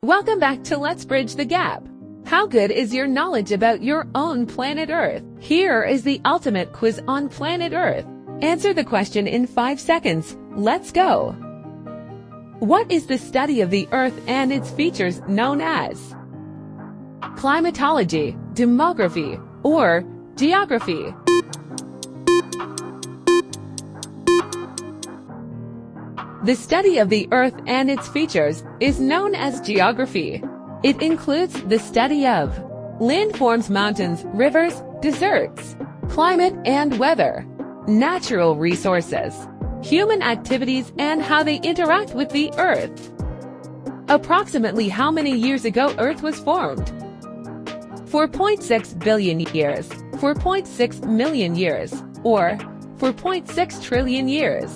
Welcome back to Let's Bridge the Gap. How good is your knowledge about your own planet Earth? Here is the ultimate quiz on planet Earth. Answer the question in 5 seconds. Let's go. What is the study of the Earth and its features known as? Climatology, demography, or geography? The study of the Earth and its features is known as geography. It includes the study of landforms, mountains, rivers, deserts, climate and weather, natural resources, human activities, and how they interact with the Earth. Approximately how many years ago Earth was formed? 4.6 billion years, 4.6 million years, or 4.6 trillion years.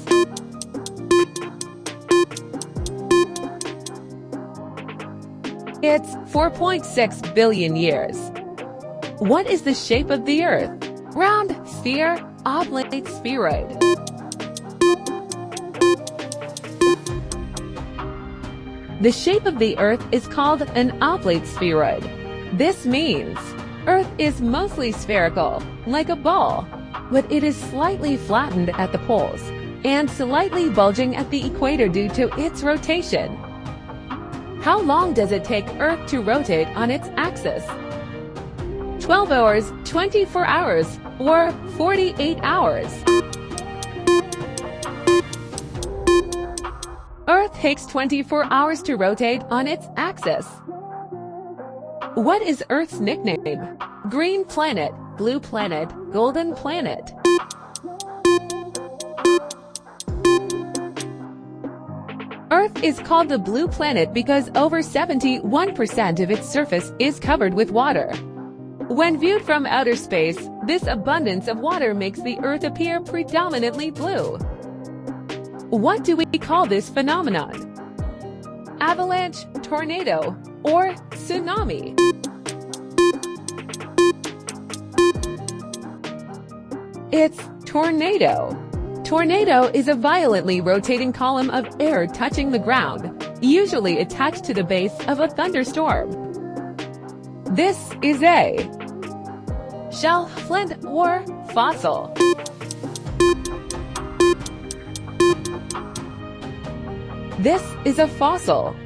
It's 4.6 billion years. What is the shape of the Earth? Round, sphere, oblate, spheroid. The shape of the Earth is called an oblate spheroid. This means Earth is mostly spherical, like a ball, but it is slightly flattened at the poles and slightly bulging at the equator due to its rotation. How long does it take Earth to rotate on its axis? 12 hours, 24 hours, or 48 hours? Earth takes 24 hours to rotate on its axis. What is Earth's nickname? Green planet, blue planet, golden planet. Earth is called the blue planet because over 71% of its surface is covered with water. When viewed from outer space, this abundance of water makes the Earth appear predominantly blue. What do we call this phenomenon? Avalanche, tornado, or tsunami? It's tornado. Tornado is a violently rotating column of air touching the ground, usually attached to the base of a thunderstorm. This is a shell, flint, or fossil. This is a fossil.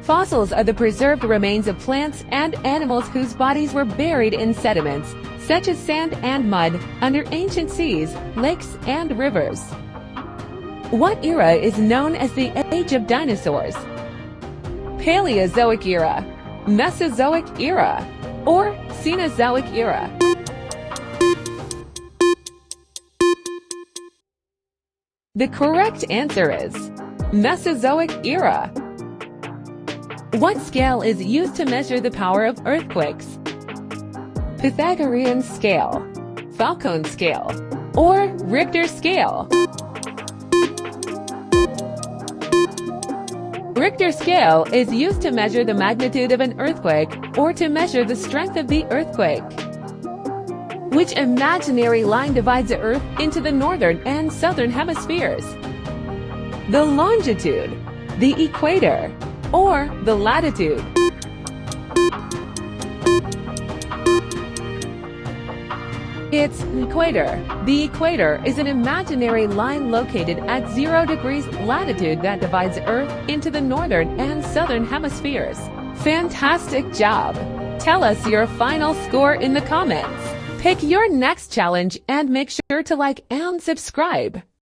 Fossils are the preserved remains of plants and animals whose bodies were buried in sediments, such as sand and mud, under ancient seas, lakes, and rivers. What era is known as the Age of Dinosaurs? Paleozoic era, Mesozoic era, or Cenozoic era? The correct answer is Mesozoic era. What scale is used to measure the power of earthquakes? Pythagorean scale, Falcon scale, or Richter scale? Richter scale is used to measure the magnitude of an earthquake or to measure the strength of the earthquake. Which imaginary line divides the Earth into the northern and southern hemispheres? The longitude, the equator, or the latitude? It's equator. The equator is an imaginary line located at 0 degrees latitude that divides the Earth into the northern and southern hemispheres. Fantastic job! Tell us your final score in the comments. Pick your next challenge and make sure to like and subscribe.